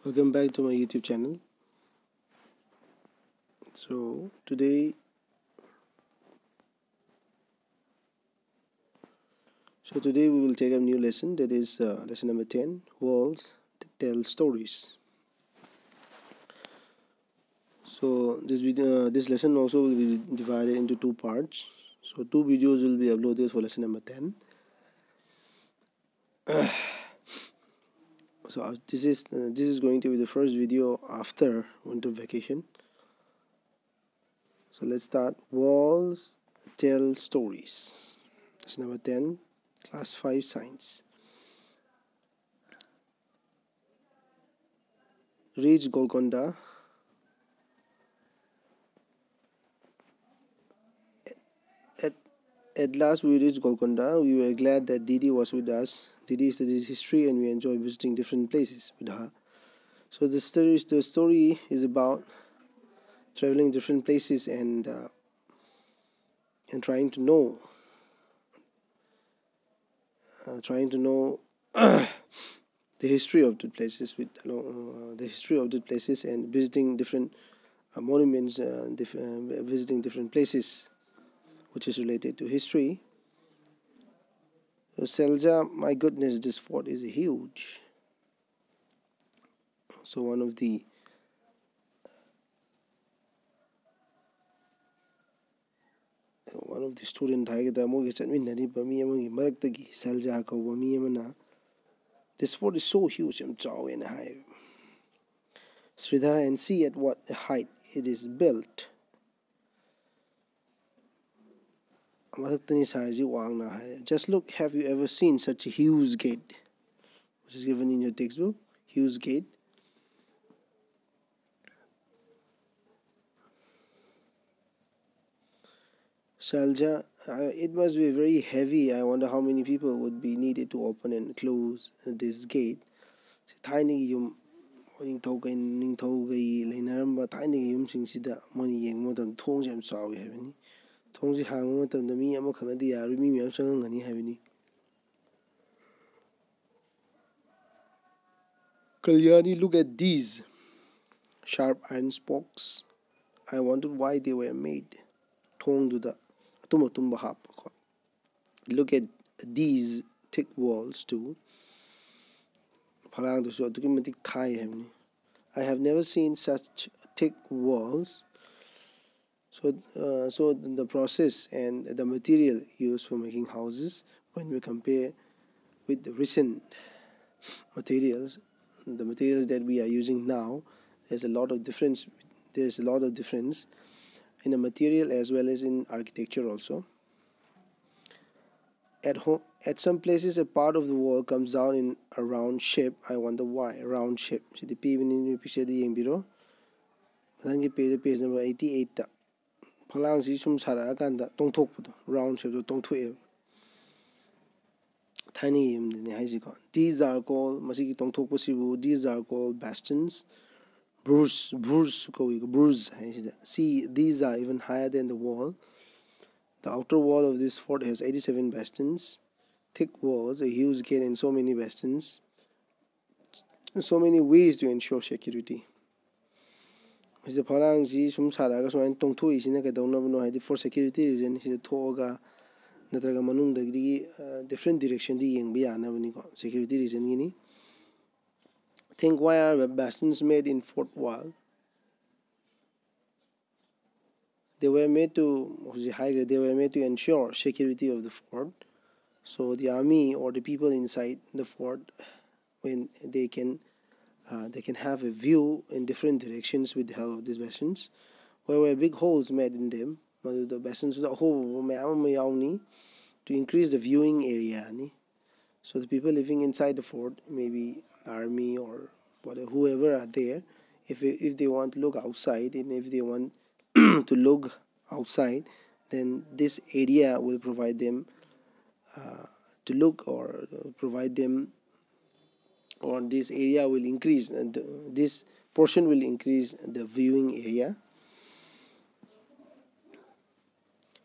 Welcome back to my YouTube channel. So today, today we will take a new lesson. That is lesson number 10. Walls tell stories. So this lesson also will be divided into two parts. So two videos will be uploaded for lesson number 10. So this is going to be the first video after winter vacation. So let's start. Walls tell stories. Lesson number 10, class 5 science. Reach Golconda. At, at last we reached Golconda. We were glad that Didi was with us. Didi studies history and we enjoy visiting different places with her. So the story is about traveling different places and trying to know the history of the places the history of the places and visiting different monuments, visiting different places which is related to history. So Selja, my goodness, this fort is huge. So one of the student haigada mogi chatminariba mi amagi maraktagi Selja kauba mi amana, this fort is so huge and chaw and high. Sridhar, and see at what height it is built. Just look, have you ever seen such a huge gate? Which is given in your textbook. Huge gate. Shalja, it must be very heavy. I wonder how many people would be needed to open and close this gate. Tiny yum ningthougai leinaramba tiny yumsingsida moni yengmo matam thongse yam chawi habini. Thongse hangma matamda mi amakhanadi yaru mi miyam changangani habini. Kalyani, look at these sharp iron spokes. I wondered why they were made. Thongduda atumatumba happa. Look at these thick walls too. I have never seen such thick walls. So the process and the material used for making houses, when we compare with the recent materials, the materials that we are using now, there's a lot of difference. There's a lot of difference in the material as well as in architecture also. At some places, a part of the wall comes down in a round shape. I wonder why. Round shape. So the picture the page number 88. Phalang si sum sara akanda tongthokpado round shape do tongthoe. Tiny yimni haisiko. These are called these are called bastions. Bruce see, these are even higher than the wall. The outer wall of this fort has 87 bastions, thick walls, a huge gate, and so many bastions. So many ways to ensure security. The Palang si sum saraga so and tongtu is in a no for security reason. He toga Natraga Manung the different direction the Yang Biana security reason. Think, why are bastions made in fort wall? They were made to ensure security of the fort. So the army or the people inside the fort, when they can have a view in different directions with the help of these bastions. Where were big holes made in them, the bastions to increase the viewing area. So the people living inside the fort, maybe army or whatever, whoever are there, if they want to look outside and if they want to look outside, then this area will provide them to look, or provide them, or this area will increase, this portion will increase the viewing area.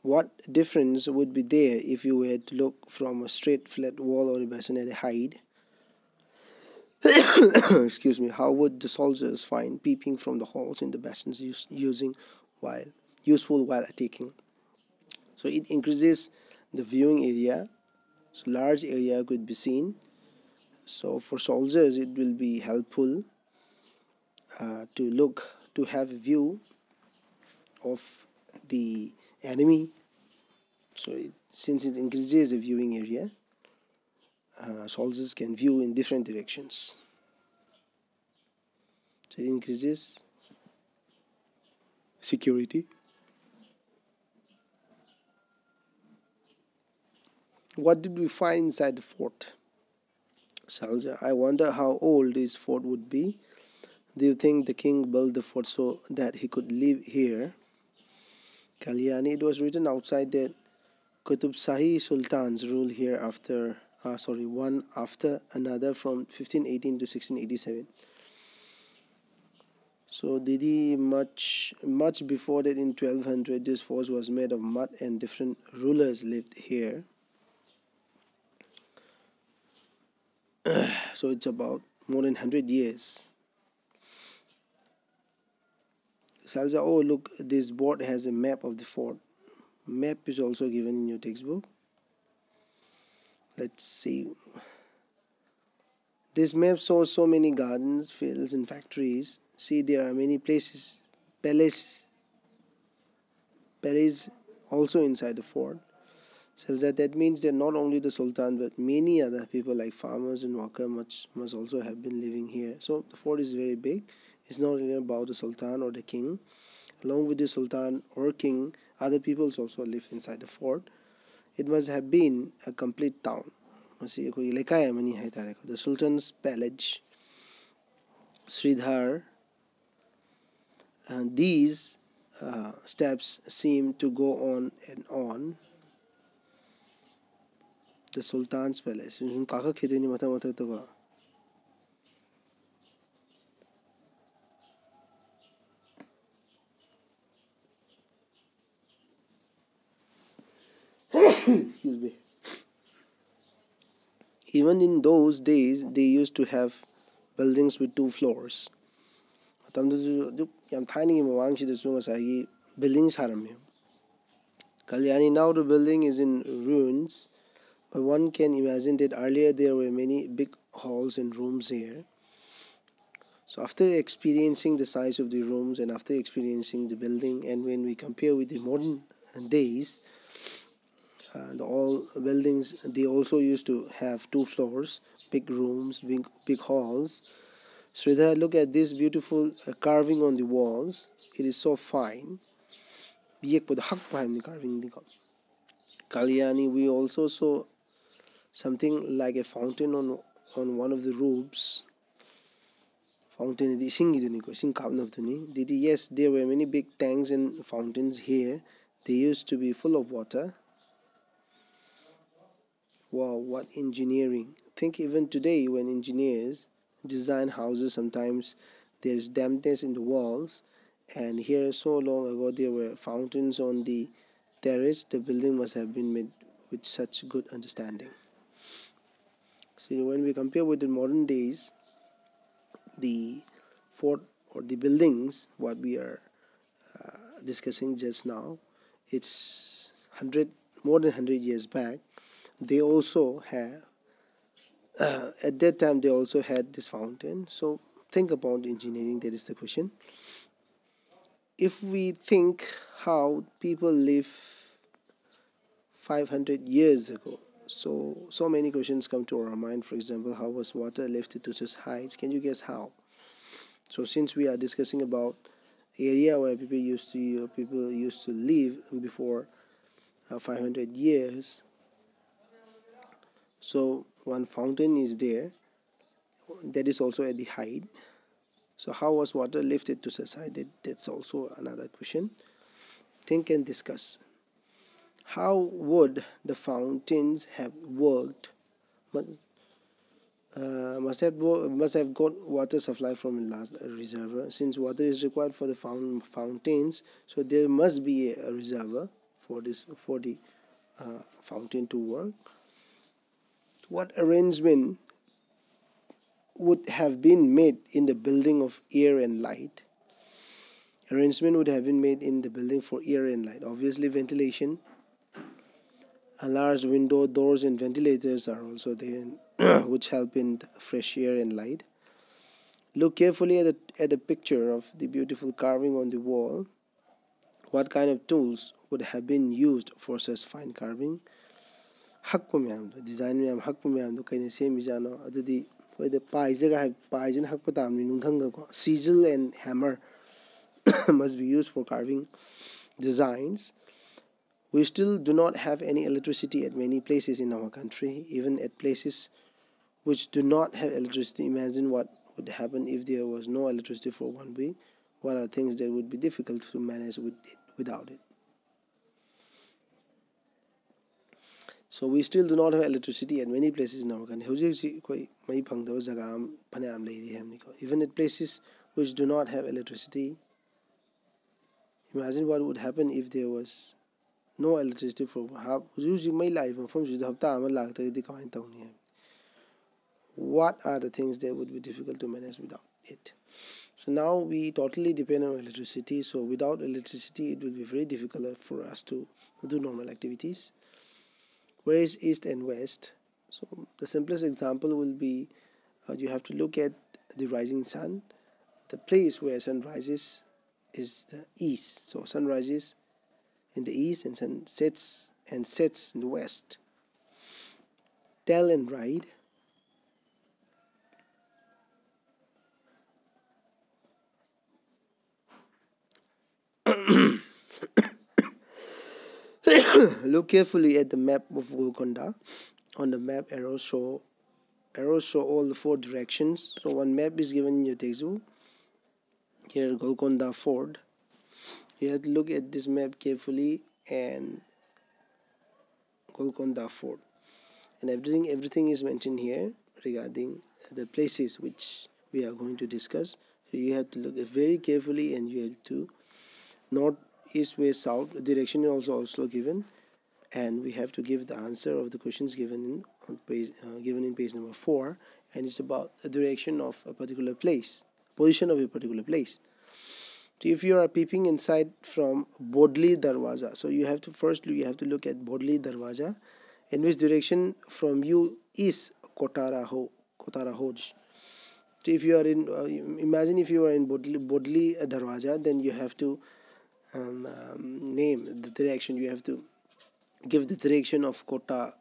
What difference would be there if you were to look from a straight flat wall or a basin at a height? Excuse me. How would the soldiers find peeping from the holes in the bastions using while useful while attacking? So it increases the viewing area. So large area could be seen. So for soldiers, it will be helpful to have a view of the enemy. So since it increases the viewing area, soldiers can view in different directions. So it increases security. What did we find inside the fort? Salja, I wonder how old this fort would be. Do you think the king built the fort so that he could live here? Kalyani, it was written outside that Qutub Shahi sultans ruled here one after another from 1518 to 1687. So Didi, much before that, in 1200, this fort was made of mud and different rulers lived here. So it's about more than 100 years. Salza, oh look, this board has a map of the fort. Map is also given in your textbook. Let's see. This map shows so many gardens, fields and factories. See, there are many places, palace also inside the fort. Says that means that not only the sultan but many other people like farmers and workers must also have been living here. So the fort is very big. It's not really about the sultan or the king. Along with the sultan or king, other peoples also live inside the fort. It must have been a complete town. The sultan's palace, Sridhar, and these steps seem to go on and on. The sultan's palace. Excuse me. Even in those days, they used to have buildings with 2 floors. Yam tiny buildings haram. Kalyani, now the building is in ruins, but one can imagine that earlier there were many big halls and rooms here. So after experiencing the size of the rooms and after experiencing the building, and when we compare with the modern days, the all buildings, they also used to have 2 floors, big rooms, big halls. Sridhar, look at this beautiful carving on the walls. It is so fine. Kalyani, we also saw something like a fountain on one of the roofs. Fountain, Didi, yes, there were many big tanks and fountains here. They used to be full of water. Wow, what engineering. Think even today when engineers design houses, sometimes there's dampness in the walls, and here so long ago there were fountains on the terrace. The building must have been made with such good understanding. See, when we compare with the modern days, the fort or the buildings, what we are discussing just now, it's more than 100 years back. They also have at that time they also had this fountain. So think about engineering. That is the question. If we think how people live 500 years ago, so many questions come to our mind. For example, how was water lifted to such heights? Can you guess how? So since we are discussing about area where people used to live before 500 years, so one fountain is there that is also at the height. So how was water lifted to such height? That's also another question. Think and discuss. How would the fountains have worked? Must have got water supply from a last reservoir. Since water is required for the fountains, so there must be a reservoir for the fountain to work. What arrangement would have been made in the building of air and light. Arrangement would have been made in the building for air and light. Obviously, ventilation, a large window, doors, and ventilators are also there, which help in fresh air and light. Look carefully at the picture of the beautiful carving on the wall. What kind of tools would have been used for such fine carving? Hakpa mayamdo, design mayam hakpa mayamdo kaina semi jano adudi the paisen hakpa tamni nungthanga ko chisel and hammer must be used for carving designs. We still do not have any electricity at many places in our country, even at places which do not have electricity. Imagine what would happen if there was no electricity for 1 week. What are things that would be difficult to manage without it? So we still do not have electricity at many places in our country. Even at places which do not have electricity, imagine what would happen if there was no electricity for what are the things that would be difficult to manage without it? So now we totally depend on electricity. So without electricity, it will be very difficult for us to do normal activities. Where is east and west? So the simplest example will be you have to look at the rising sun. The place where sun rises is the east. So sun rises in the east and sun sets in the west. Tell and ride. Look carefully at the map of Golconda. On the map, arrows show all the 4 directions. So one map is given in your textbook. Here, Golconda Ford. You have to look at this map carefully and Golconda Ford. And everything is mentioned here regarding the places which we are going to discuss. So you have to look very carefully and you have to north, east, west, south. The direction is also given, and we have to give the answer of the questions given in page number 4, and it's about the direction of a particular place, position of a particular place. So if you are peeping inside from Bodli Darwaza, so you have to look at Bodli Darwaza, in which direction from you is Kotara Hoj. So if you are in, imagine if you are in Bodli Darwaza, then you have to name the direction. You have to give the direction of Katora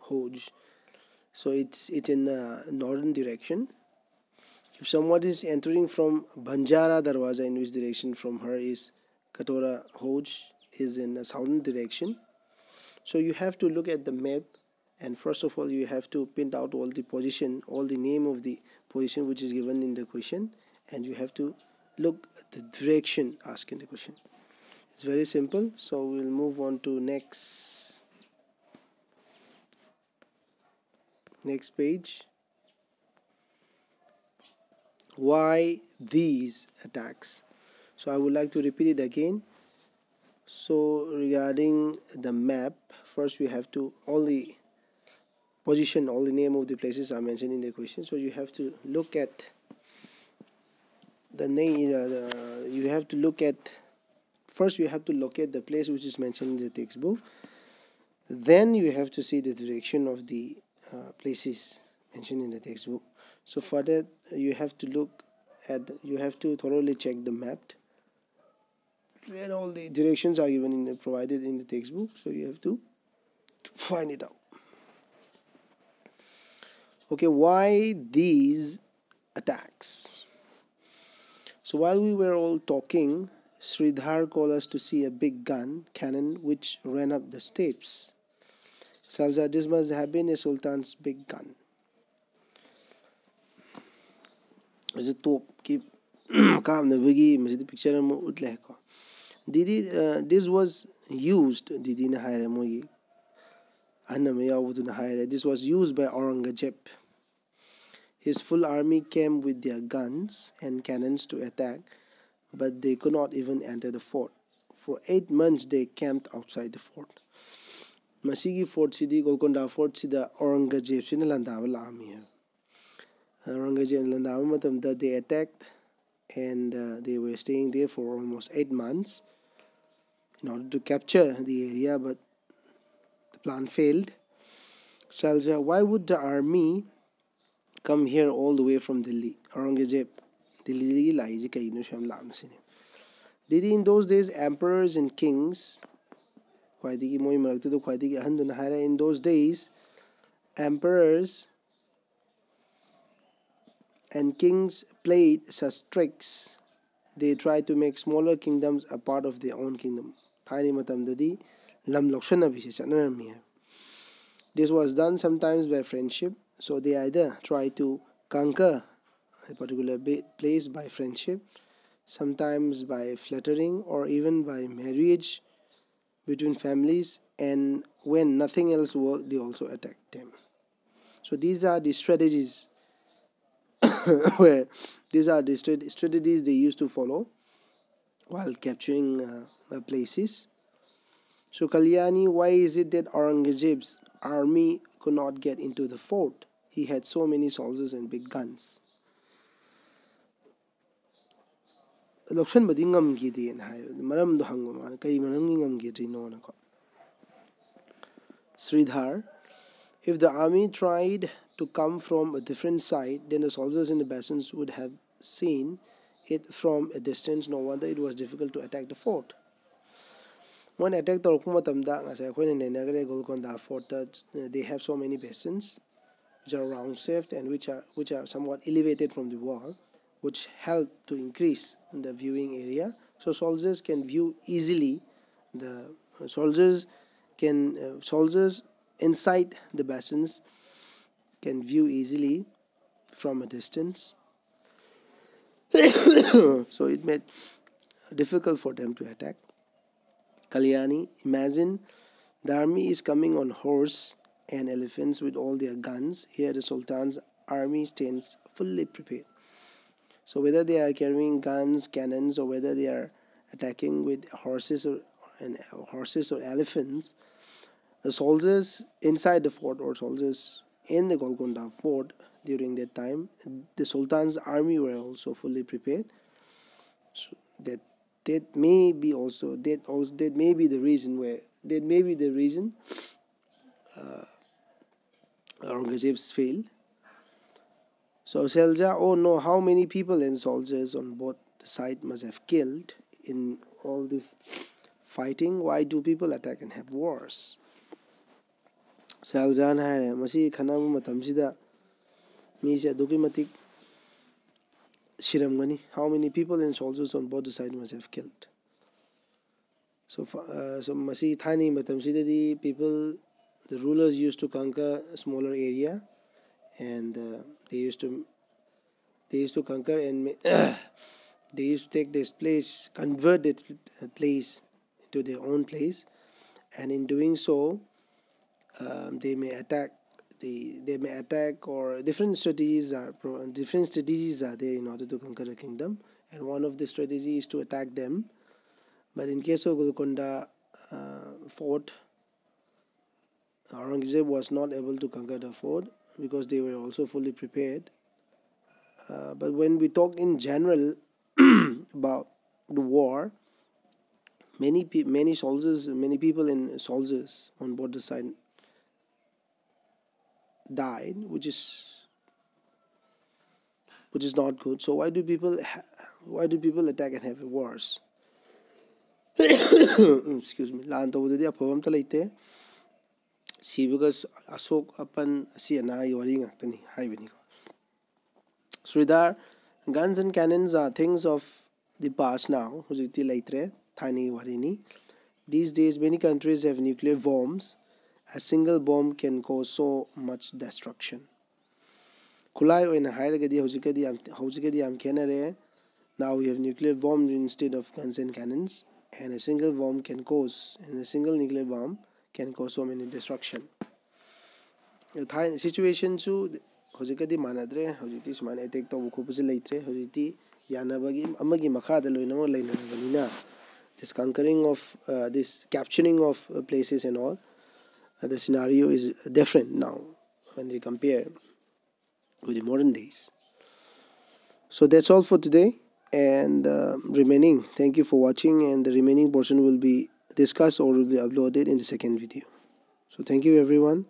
Hoj. So it's in northern direction. If someone is entering from Banjara Darwaza, in which direction from her is Katora Hoj, is in a southern direction. So you have to look at the map, and first of all you have to print out all the position, all the name of the position which is given in the question, and you have to look at the direction asked in the question. It's very simple. So we'll move on to next page. Why these attacks? So I would like to repeat it again. So regarding the map, first we have to, all the position, all the name of the places are mentioned in the question. So you have to look at the name. You have to look at, first you have to locate the place which is mentioned in the textbook. Then you have to see the direction of the places mentioned in the textbook. So for that you have to look at, you have to thoroughly check the map. And all the directions are given provided in the textbook. So you have to find it out. Okay, why these attacks? So while we were all talking, Sridhar called us to see a big cannon which ran up the steps. Salza, this must have been a sultan's big gun. Is it top? Keep calm the biggie, the picture Didi, this was used. Didi na haire mogi. This was used by Aurangzeb. His full army came with their guns and cannons to attack, but they could not even enter the fort. For 8 months they camped outside the fort. Masigi Fort Sidi Golconda Fort Sida Aurangzeb Sinalandava Lami. Aurangzeb and Landaba matamda they attacked, and they were staying there for almost 8 months in order to capture the area, but the plan failed. Shalja, why would the army come here all the way from Delhi? Aurangzeb, Delhi lai ji kaino sham lam sine. Did in those days emperors and kings, in those days emperors and kings played such tricks. They tried to make smaller kingdoms a part of their own kingdom. This was done sometimes by friendship. So they either try to conquer a particular place by friendship, sometimes by flattering, or even by marriage between families, and when nothing else worked, they also attacked them. So these are the strategies strategies they used to follow while capturing places. So Kalyani, why is it that Aurangzeb's army could not get into the fort? He had so many soldiers and big guns. Lokshan badi ngamgidi na hayo maram do hango man kai maram ngamgidi no na ko. Sridhar, if the army tried to come from a different side, then the soldiers in the bastions would have seen it from a distance. No wonder it was difficult to attack the fort. When attack the Golconda fort, they have so many bastions which are round shaped and which are somewhat elevated from the wall, which help to increase the viewing area. So soldiers can view easily. The soldiers inside the bastions can view easily from a distance. So it made difficult for them to attack. Kalyani, imagine the army is coming on horse and elephants with all their guns. Here the Sultan's army stands fully prepared. So whether they are carrying guns, cannons, or whether they are attacking with horses or elephants, the soldiers inside the fort or soldiers in the Golconda fort during that time, the Sultan's army were also fully prepared. So that may be the reason Aurangzeb's fail. So Selja, oh no, how many people and soldiers on both the side must have killed in all this fighting? Why do people attack and have wars? Selja hai masi khanabu matamsida misi aduki matik shiramgani. How many people and soldiers on both the sides must have killed? So masi thani matamsida the rulers used to conquer a smaller area, and they used to conquer and they used to take this place, convert that place into their own place, and in doing so, they may attack, or different strategies are there in order to conquer a kingdom, and one of the strategies is to attack them. But in case of Golconda fort, Aurangzeb was not able to conquer the fort because they were also fully prepared. But when we talk in general about the war, many soldiers, many people and soldiers on both the side died, which is not good. So why do people attack and have wars? Excuse me. See, because Asok Apan Siana Yoring Actani Hibenico. Sridhar, guns and cannons are things of the past now. Hujiti Laitre, Tiny Warini. These days many countries have nuclear bombs. A single bomb can cause so much destruction. Kulai in Hairagadi Hojikadi am Kenare. Now we have nuclear bombs instead of guns and cannons, and a single nuclear bomb can cause so many destruction. The situation to Hojikadi Manadre, Hojiti Sman attack to Wukupuzi Laitre, Hojiti Yanabagi Amagi Makada Luino Laina. This conquering of this capturing of places and all, the scenario is different now when we compare with the modern days. So that's all for today, and remaining, thank you for watching, and the remaining portion will be discussed or will be uploaded in the second video. So thank you everyone.